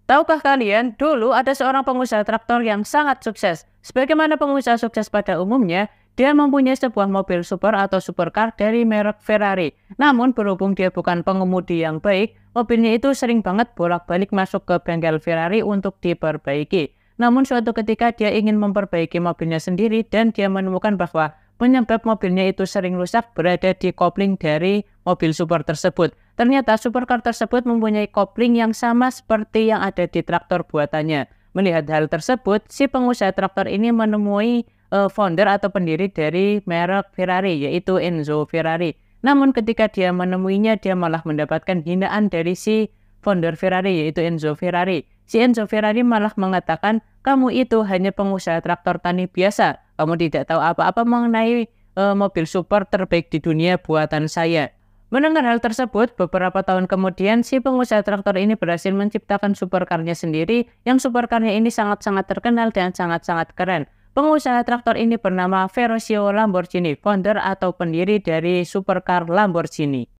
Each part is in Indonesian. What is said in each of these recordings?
Tahukah kalian, dulu ada seorang pengusaha traktor yang sangat sukses. Sebagaimana pengusaha sukses pada umumnya, dia mempunyai sebuah mobil super atau supercar dari merek Ferrari. Namun berhubung dia bukan pengemudi yang baik, mobilnya itu sering banget bolak-balik masuk ke bengkel Ferrari untuk diperbaiki. Namun suatu ketika dia ingin memperbaiki mobilnya sendiri dan dia menemukan bahwa penyebab mobilnya itu sering rusak berada di kopling dari mobil super tersebut. Ternyata supercar tersebut mempunyai kopling yang sama seperti yang ada di traktor buatannya. Melihat hal tersebut, si pengusaha traktor ini menemui founder atau pendiri dari merek Ferrari, yaitu Enzo Ferrari. Namun ketika dia menemuinya, dia malah mendapatkan hinaan dari si founder Ferrari, yaitu Enzo Ferrari. Si Enzo Ferrari malah mengatakan, kamu itu hanya pengusaha traktor tani biasa. Kamu tidak tahu apa-apa mengenai mobil super terbaik di dunia buatan saya. Mendengar hal tersebut, beberapa tahun kemudian si pengusaha traktor ini berhasil menciptakan supercarnya sendiri, yang supercarnya ini sangat-sangat terkenal dan sangat-sangat keren. Pengusaha traktor ini bernama Ferruccio Lamborghini, founder atau pendiri dari supercar Lamborghini.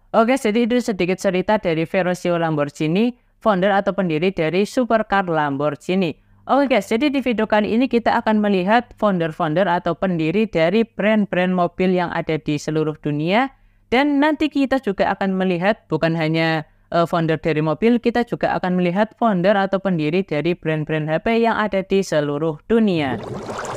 Oke, jadi itu sedikit cerita dari Ferruccio Lamborghini, founder atau pendiri dari supercar Lamborghini. Oke guys, jadi di video kali ini kita akan melihat founder-founder atau pendiri dari brand-brand mobil yang ada di seluruh dunia. Dan nanti kita juga akan melihat bukan hanya founder dari mobil, kita juga akan melihat founder atau pendiri dari brand-brand HP yang ada di seluruh dunia.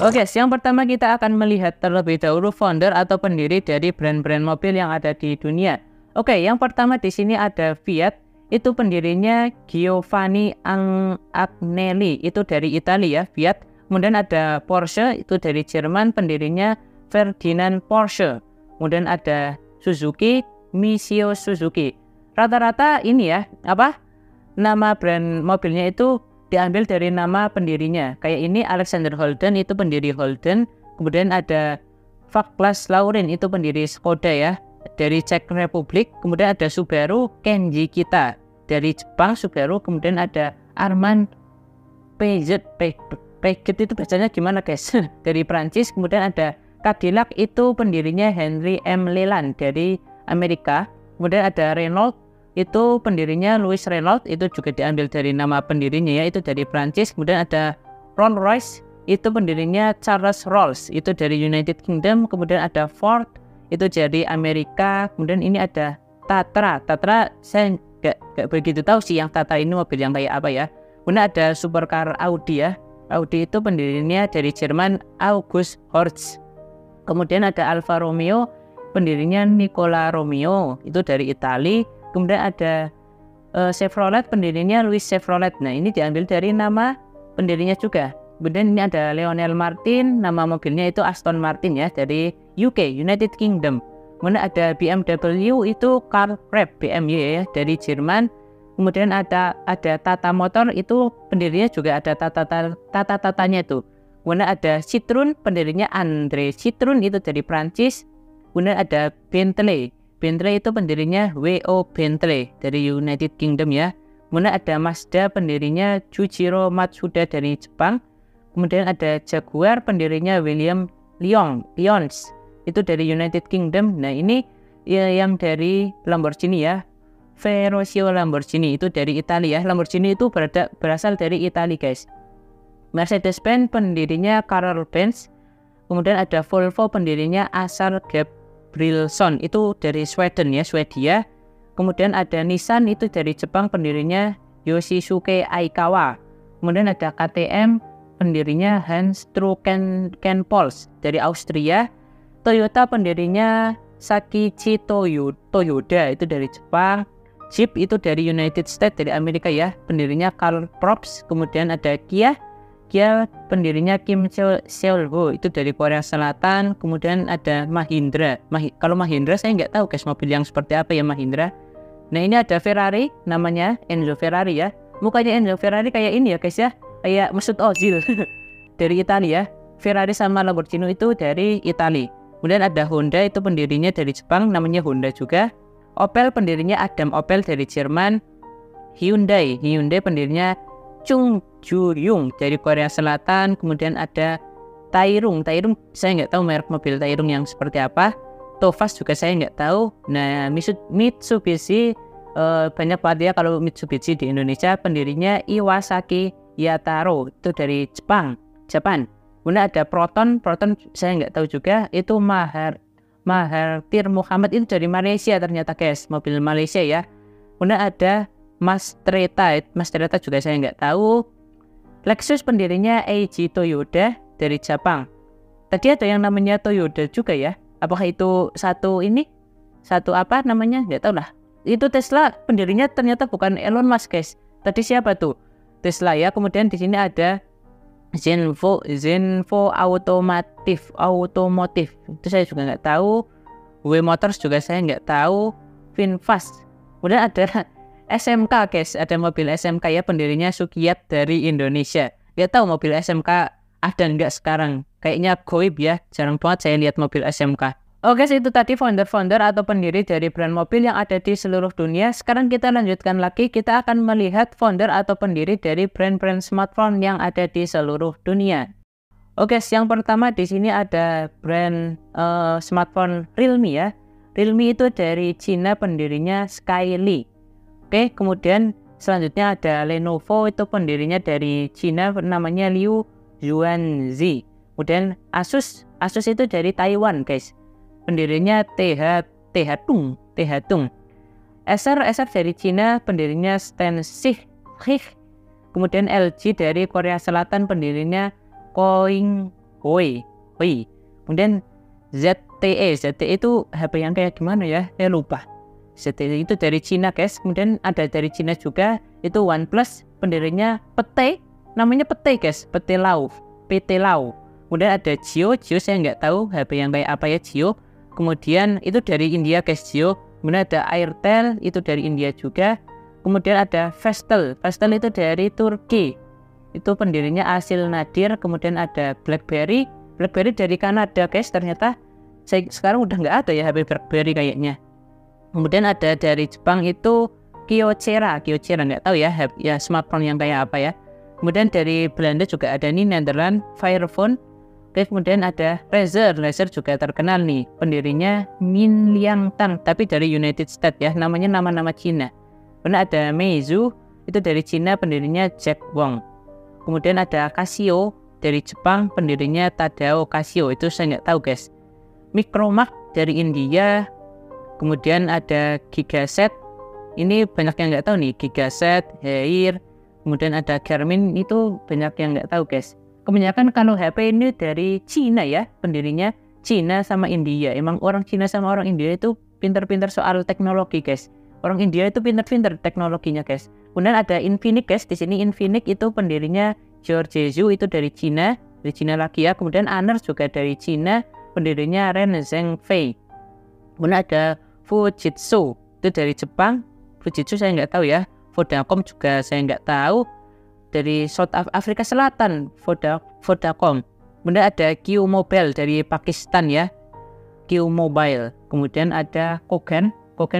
Oke, yang pertama kita akan melihat terlebih dahulu founder atau pendiri dari brand-brand mobil yang ada di dunia. Oke, yang pertama di sini ada Fiat, itu pendirinya Giovanni Agnelli, itu dari Italia ya, Fiat. Kemudian ada Porsche, itu dari Jerman, pendirinya Ferdinand Porsche. Kemudian ada Suzuki, Misio Suzuki. Rata-rata ini ya, nama brand mobilnya itu diambil dari nama pendirinya. Kayak ini Alexander Holden, itu pendiri Holden. Kemudian ada Václav Laurin, itu pendiri Skoda ya, dari Czech Republic. Kemudian ada Subaru Kenji Kita dari Jepang, Subaru. Kemudian ada Armand Peugeot itu bacanya gimana guys? Dari Prancis. Kemudian ada Cadillac, itu pendirinya Henry M. Leland dari Amerika. Kemudian ada Renault, itu pendirinya Louis Renault, itu juga diambil dari nama pendirinya ya, itu dari Prancis. Kemudian ada Rolls-Royce, itu pendirinya Charles Rolls, itu dari United Kingdom. Kemudian ada Ford, itu dari Amerika. Kemudian ini ada Tatra saya nggak begitu tahu sih yang Tatra ini mobil yang kayak apa ya. Kemudian ada supercar Audi ya, Audi itu pendirinya dari Jerman, August Horch. Kemudian ada Alfa Romeo, pendirinya Nicola Romeo, itu dari Italia. Kemudian ada Chevrolet, pendirinya Louis Chevrolet. Nah, ini diambil dari nama pendirinya juga. Kemudian ini ada Lionel Martin, nama mobilnya itu Aston Martin ya, dari UK, United Kingdom. Kemudian ada BMW, itu Carl Prep BMW ya, dari Jerman. Kemudian ada Tata Motor, itu pendirinya juga ada Tata-tatanya itu. Kemudian ada Citroen, pendirinya André Citroen, itu dari Prancis. Kemudian ada Bentley itu pendirinya W.O. Bentley dari United Kingdom ya. Kemudian ada Mazda, pendirinya Jujiro Matsuda dari Jepang. Kemudian ada Jaguar, pendirinya William Lyons, itu dari United Kingdom. Nah, ini ya, yang dari Lamborghini ya, Ferruccio Lamborghini, itu dari Italia. Lamborghini itu berasal dari Italia guys. Mercedes-Benz, pendirinya Karl Benz. Kemudian ada Volvo, pendirinya Assar Gabrielsson, itu dari Sweden ya, Swedia. Kemudian ada Nissan, itu dari Jepang, pendirinya Yoshisuke Aikawa. Kemudian ada KTM, pendirinya Hans Trunkenpols dari Austria. Toyota, pendirinya Sakichi Toyoda, itu dari Jepang. Jeep, itu dari United States, dari Amerika ya, pendirinya Karl Probst. Kemudian ada Kia, pendirinya Kim Seol-ho, itu dari Korea Selatan. Kemudian ada Mahindra. Kalau Mahindra saya nggak tahu guys, mobil yang seperti apa ya Mahindra. Nah, ini ada Ferrari, namanya Enzo Ferrari ya. Mukanya Enzo Ferrari kayak ini ya guys ya, kayak Mesut Ozil dari Italia. Ferrari sama Lamborghini itu dari Italia. Kemudian ada Honda, itu pendirinya dari Jepang, namanya Honda juga. Opel, pendirinya Adam Opel dari Jerman. Hyundai pendirinya Chung Ju-yung dari Korea Selatan. Kemudian ada Tairung saya nggak tahu merek mobil Tairung yang seperti apa. Tovas juga saya nggak tahu. Nah, Mitsubishi banyak banget ya kalau Mitsubishi di Indonesia. Pendirinya Iwasaki Yataro, itu dari Jepang. Kemudian ada Proton saya nggak tahu juga, itu Mahathir Mohamad, itu dari Malaysia ternyata guys, mobil Malaysia ya. Kemudian ada Mastreta juga saya nggak tahu. Lexus pendirinya Eiji Toyoda dari Jepang. Tadi ada yang namanya Toyota juga ya. Apakah itu satu apa namanya? Nggak tahu lah. Itu Tesla pendirinya ternyata bukan Elon Musk guys. Tadi siapa tuh? Tesla ya. Kemudian di sini ada Zenvo Automotive. Itu saya juga nggak tahu. W Motors juga saya nggak tahu. VinFast. Kemudian ada SMK guys, ada mobil SMK ya, pendirinya Sukiyat dari Indonesia. Nggak tahu mobil SMK ada nggak sekarang? Kayaknya goib ya, jarang banget saya lihat mobil SMK. Oke, itu tadi founder atau pendiri dari brand mobil yang ada di seluruh dunia. Sekarang kita lanjutkan lagi, kita akan melihat founder atau pendiri dari brand-brand smartphone yang ada di seluruh dunia. Oke, yang pertama di sini ada brand smartphone Realme ya. Realme itu dari Cina, pendirinya Skyly. Oke, kemudian selanjutnya ada Lenovo, itu pendirinya dari Cina, namanya Liu Yuanzi. Kemudian Asus itu dari Taiwan guys, pendirinya TH Tung. Acer dari Cina, pendirinya Stan Shih. Kemudian LG dari Korea Selatan, pendirinya Koing Hui. Kemudian ZTE itu HP yang kayak gimana ya, saya lupa. ZTE itu dari Cina guys. Kemudian ada dari Cina juga, itu OnePlus, pendirinya namanya PT guys, PT Lau. Kemudian ada Jio saya nggak tahu HP yang kayak apa ya Jio. Kemudian itu dari India guys, Jio. Kemudian ada Airtel, itu dari India juga. Kemudian ada Vestel itu dari Turki, itu pendirinya Asil Nadir. Kemudian ada BlackBerry dari Kanada guys, ternyata sekarang udah nggak ada ya HP BlackBerry kayaknya. Kemudian ada dari Jepang itu Kyocera nggak tahu ya smartphone yang kayak apa ya. Kemudian dari Belanda juga ada nih Netherlands Firephone. Oke, kemudian ada Razer juga terkenal nih, pendirinya Min Liang Tang, tapi dari United States ya, namanya nama Cina. Kemudian ada Meizu, itu dari Cina, pendirinya Jack Wong. Kemudian ada Casio dari Jepang, pendirinya Tadao Casio, itu saya nggak tahu guys. Micromax dari India. Kemudian ada Gigaset, ini banyak yang nggak tahu nih, Gigaset, Haier. Kemudian ada Garmin, itu banyak yang nggak tahu guys. Kebanyakan kalau HP ini dari Cina ya, pendirinya Cina sama India. Emang orang Cina sama orang India itu pinter-pinter soal teknologi guys. Orang India itu pinter-pinter teknologinya guys. Kemudian ada Infinix guys, di sini Infinix itu pendirinya George Zhu, itu dari Cina lagi ya. Kemudian Honor juga dari Cina, pendirinya Ren Zhengfei. Kemudian ada Fujitsu, itu dari Jepang. Fujitsu saya nggak tahu ya. Vodacom juga saya nggak tahu. Dari South Afrika Selatan, Vodacom. Kemudian ada Q Mobile dari Pakistan ya, Q Mobile. Kemudian ada Kogan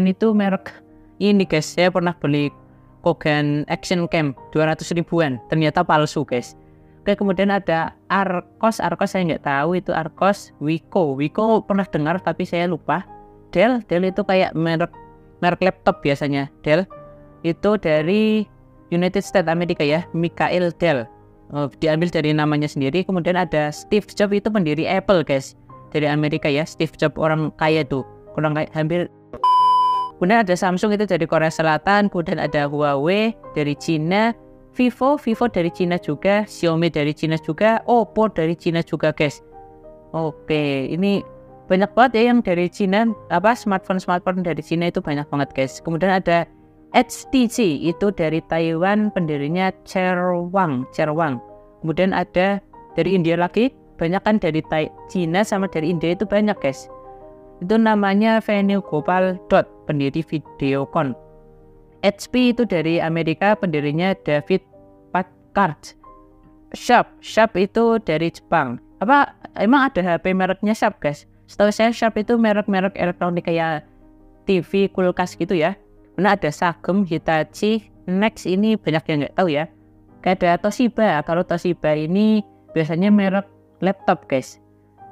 itu merek ini guys, saya pernah beli Kogan Action Cam 200 ribuan, ternyata palsu guys. Oke, kemudian ada Arcos saya nggak tahu itu Arcos. Wiko pernah dengar tapi saya lupa. Dell itu kayak merek laptop biasanya. Dell itu dari United States Amerika ya, Michael Dell. Diambil dari namanya sendiri. Kemudian ada Steve Jobs, itu pendiri Apple guys, dari Amerika ya. Steve Jobs orang kaya tuh, orang kaya hampir. Kemudian ada Samsung, itu dari Korea Selatan. Kemudian ada Huawei dari Cina. Vivo dari Cina juga. Xiaomi dari Cina juga. Oppo dari Cina juga guys. Oke, ini banyak banget ya yang dari Cina, smartphone dari Cina itu banyak banget guys. Kemudian ada HTC, itu dari Taiwan, pendirinya Cherwang. Kemudian ada dari India lagi, banyak kan dari Cina sama dari India itu banyak guys. Itu namanya Venugopal Dot, pendiri Videocon. HP itu dari Amerika, pendirinya David Packard. Sharp itu dari Jepang. Emang ada HP mereknya Sharp guys? Setahu saya Sharp itu merek elektronik kayak TV, kulkas gitu ya. Kemudian ada Sagem, Hitachi, Next, ini banyak yang nggak tahu ya. Kayak ada Toshiba. Kalau Toshiba ini biasanya merek laptop guys.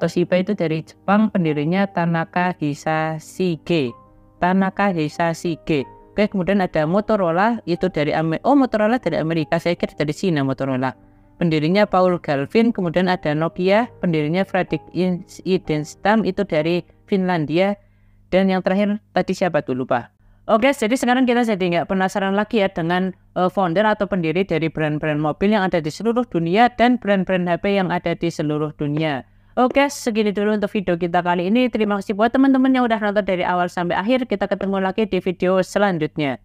Toshiba itu dari Jepang, pendirinya Tanaka Hisashige. Oke, kemudian ada Motorola, itu dari Motorola dari Amerika, saya kira dari Cina Motorola. Pendirinya Paul Galvin. Kemudian ada Nokia, pendirinya Fredrik Idenstam, itu dari Finlandia. Dan yang terakhir tadi siapa tuh, lupa. Oke, jadi sekarang kita jadi nggak penasaran lagi ya dengan founder atau pendiri dari brand-brand mobil yang ada di seluruh dunia dan brand-brand HP yang ada di seluruh dunia. Oke, segini dulu untuk video kita kali ini. Terima kasih buat teman-teman yang udah nonton dari awal sampai akhir. Kita ketemu lagi di video selanjutnya.